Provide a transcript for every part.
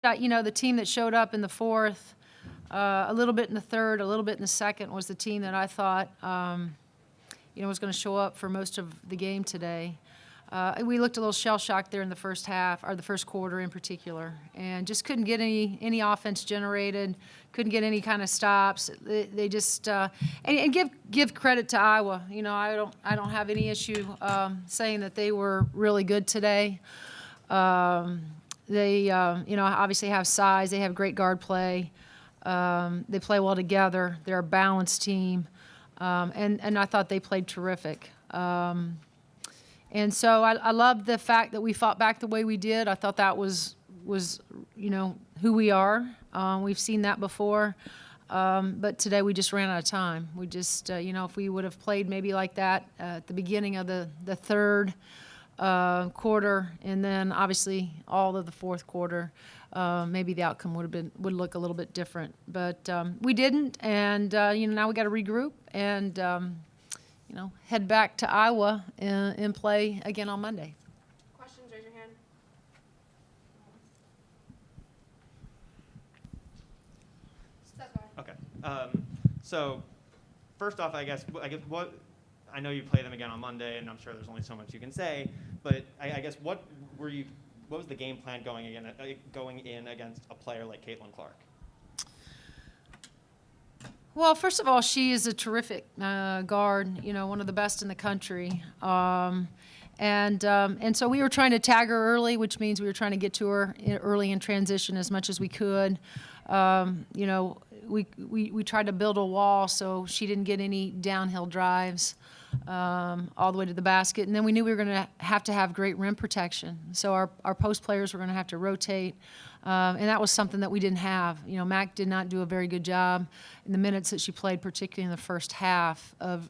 The team that showed up in the fourth, a little bit in the third, a little bit in the second was the team that I thought, was going to show up for most of the game today. We looked a little shell-shocked there in the first half, or the first quarter in particular, and just couldn't get any offense generated, couldn't get any kind of stops. They just and give credit to Iowa. I don't have any issue saying that they were really good today. They obviously have size. They have great guard play. They play well together. They're a balanced team, and I thought they played terrific. And so I love the fact that we fought back the way we did. I thought that was who we are. We've seen that before. But today we just ran out of time. We just, if we would have played maybe like that at the beginning of the third quarter and then obviously all of the fourth quarter, maybe the outcome would look a little bit different. But we didn't, and now we got to regroup and head back to Iowa and play again on Monday. Questions, raise your hand. Okay. So first off, I guess what I know you play them again on Monday, and I'm sure there's only so much you can say. But I guess what was the game plan going in against a player like Caitlin Clark? Well, first of all, she is a terrific guard, one of the best in the country. And so we were trying to tag her early, which means we were trying to get to her early in transition as much as we could. We tried to build a wall so she didn't get any downhill drives all the way to the basket. And then we knew we were going to have great rim protection. So our post players were going to have to rotate. And that was something that we didn't have. Mac did not do a very good job in the minutes that she played, particularly in the first half of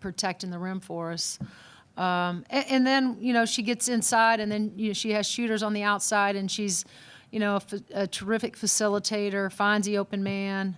protecting the rim for us. And then, she gets inside, and then, she has shooters on the outside, and she's, a terrific facilitator, finds the open man,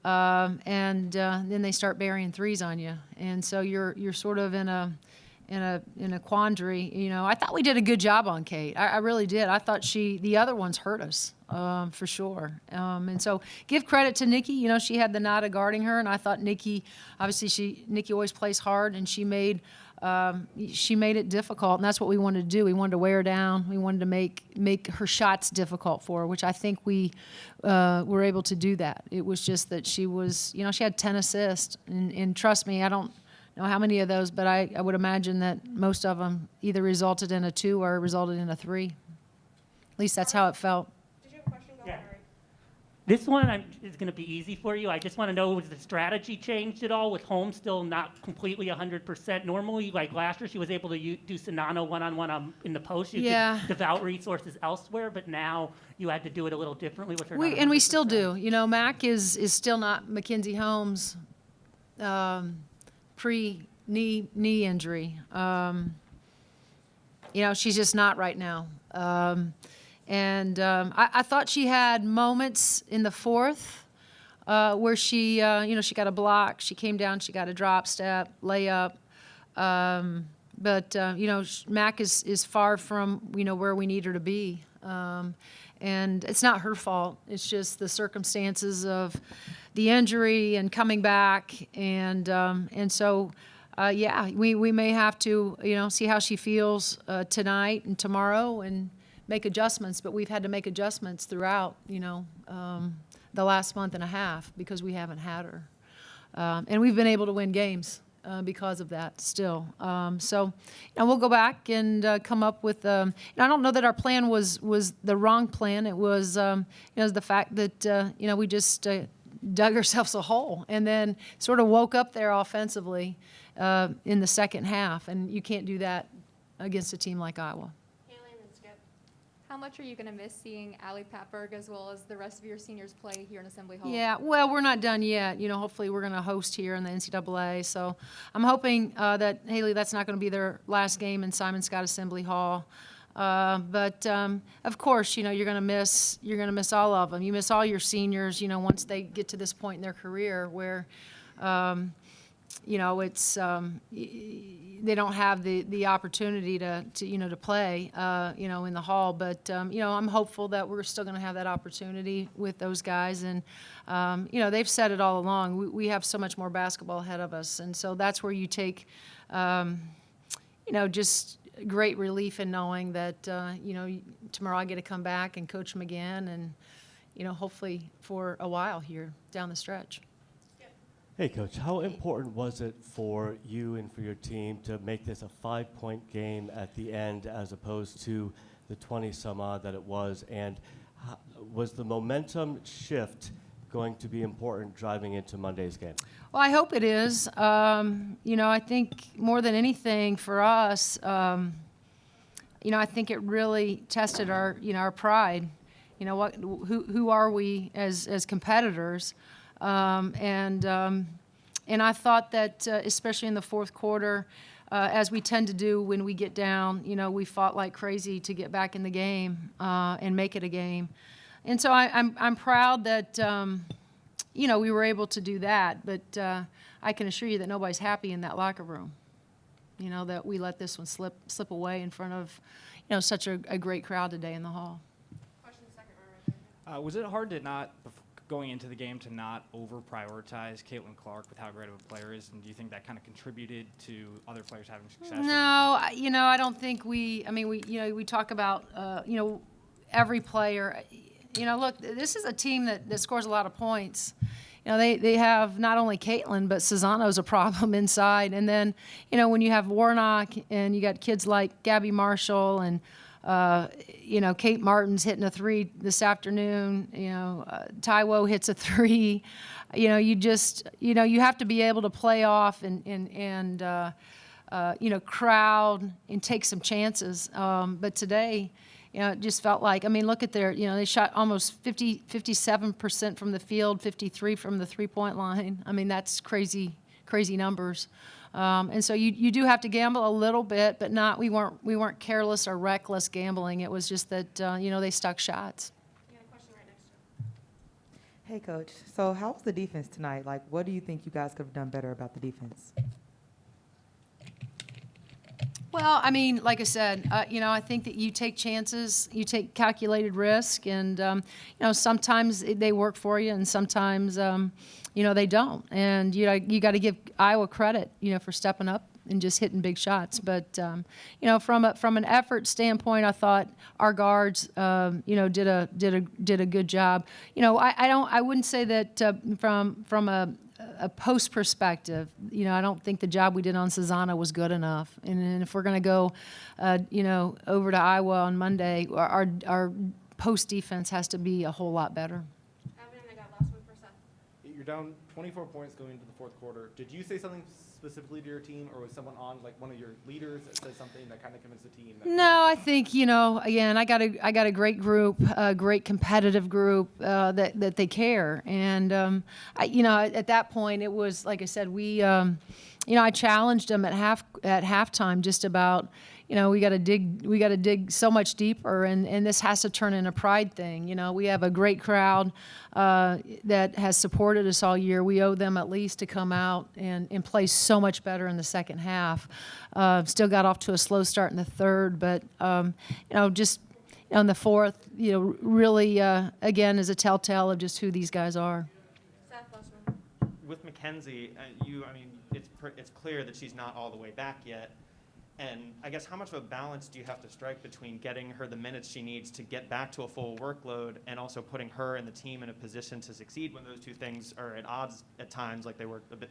and then they start burying threes on you. And so you're sort of in a quandary. I thought we did a good job on Kate. I really did. I thought the other ones hurt us for sure. And so give credit to Nikki. She had the nod of guarding her, and I thought Nikki always plays hard, and she made it difficult, and that's what we wanted to do. We wanted to wear her down. We wanted to make her shots difficult for her, which I think we were able to do that. It was just that she was, she had 10 assists, and trust me, I don't know how many of those, but I would imagine that most of them either resulted in a 2 or resulted in a 3. At least that's how it felt. Did you have a question? Go ahead, Harry. This one is going to be easy for you. I just want to know, was the strategy changed at all with Holmes still not completely 100%? Normally, like last year, she was able to do Sanano one-on-one in the post. You could devote resources elsewhere, but now you had to do it a little differently with her. And we still do. Mac is still not Mackenzie Holmes pre-knee injury. She's just not right now. I thought she had moments in the fourth where she got a block. She came down, she got a drop step, layup. But Mac is far from, where we need her to be. And it's not her fault. It's just the circumstances of the injury and coming back. And so, we may have to, see how she feels tonight and tomorrow and make adjustments. But we've had to make adjustments throughout, the last month and a half because we haven't had her. And we've been able to win games because of that still. So we'll go back and come up with, I don't know that our plan was the wrong plan. It was, the fact that, we just dug ourselves a hole and then sort of woke up there offensively in the second half. And you can't do that against a team like Iowa. How much are you going to miss seeing Allie Patberg as well as the rest of your seniors play here in Assembly Hall? Yeah, well, we're not done yet. Hopefully we're going to host here in the NCAA. So I'm hoping that, Haley, that's not going to be their last game in Simon Scott Assembly Hall. But of course, you're going to miss all of them. You miss all your seniors, once they get to this point in their career where, it's they don't have the opportunity to play in the hall. But I'm hopeful that we're still going to have that opportunity with those guys. And they've said it all along. We have so much more basketball ahead of us, and so that's where you take just great relief in knowing that tomorrow I get to come back and coach them again, and hopefully for a while here down the stretch. Hey, Coach, how important was it for you and for your team to make this a 5-point game at the end as opposed to the 20-some-odd that it was? And was the momentum shift going to be important driving into Monday's game? Well, I hope it is. I think more than anything for us, I think it really tested our pride. Who are we as competitors? And I thought that, especially in the fourth quarter, as we tend to do when we get down, we fought like crazy to get back in the game and make it a game. And so I'm proud that we were able to do that. But I can assure you that nobody's happy in that locker room. That we let this one slip away in front of such a great crowd today in the hall. Question second row right there. Was it hard to going into the game to not over-prioritize Caitlin Clark with how great of a player is, and do you think that kind of contributed to other players having success? No, I don't think we talk about, every player. Look, this is a team that scores a lot of points. They have not only Caitlin, but Cezano's a problem inside. And then, when you have Warnock and you got kids like Gabby Marshall and Kate Martin's hitting a 3 this afternoon. Taiwo hits a 3. You have to be able to play off and crowd and take some chances. But today, it just felt like, look at they shot almost 57% from the field, 53 from the three-point line. That's crazy numbers. And so you do have to gamble a little bit, but we weren't careless or reckless gambling. It was just that they stuck shots. You got a question right next to him. Hey, Coach. So how was the defense tonight? What do you think you guys could have done better about the defense? Well, like I said, I think that you take chances, you take calculated risk, and sometimes they work for you, and sometimes they don't. And you got to give Iowa credit, for stepping up and just hitting big shots. But from an effort standpoint, I thought our guards, did a good job. I wouldn't say that from a post perspective, I don't think the job we did on Cezano was good enough. And if we're going to go, over to Iowa on Monday, our post defense has to be a whole lot better. Evan, I got last one for Seth. You're down 24 points going into the fourth quarter. Did you say something specifically to your team, or was someone on, one of your leaders that said something that kind of convinced the team? No, I think, again, I got a great group, a great competitive group that they care. And, at that point, it was, like I said, I challenged them at halftime just about, we got to dig so much deeper, and this has to turn into a pride thing. We have a great crowd that has supported us all year. We owe them at least to come out and play so much better in the second half. Still got off to a slow start in the third, but just on the fourth, really again is a telltale of just who these guys are. Seth, last one. With Mackenzie, it's clear that she's not all the way back yet. And I guess how much of a balance do you have to strike between getting her the minutes she needs to get back to a full workload and also putting her and the team in a position to succeed when those two things are at odds at times, like they were a bit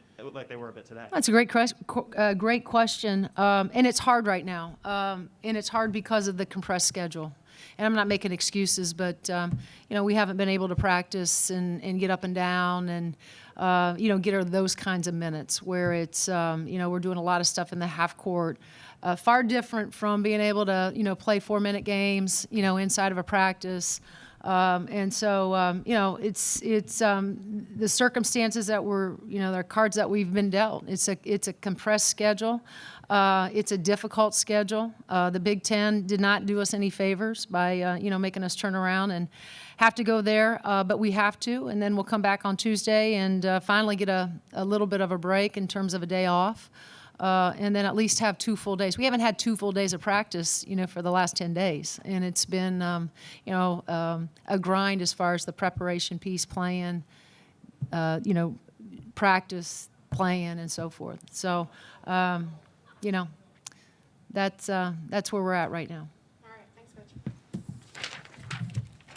today? That's a great question, and it's hard right now, and it's hard because of the compressed schedule. And I'm not making excuses, but we haven't been able to practice and get up and down and get her those kinds of minutes where it's we're doing a lot of stuff in the half court. Far different from being able to play 4-minute games inside of a practice And so, you know, it's the circumstances that were, you know, the cards that we've been dealt. It's a compressed schedule. It's a difficult schedule. The Big Ten did not do us any favors by, you know, making us turn around and have to go there, but we have to. And then we'll come back on Tuesday and finally get a little bit of a break in terms of a day off. And then at least have 2 full days. We haven't had 2 full days of practice, you know, for the last 10 days. And it's been, you know, a grind as far as the preparation piece, playing, you know, practice, playing, and so forth. So, you know, that's where we're at right now.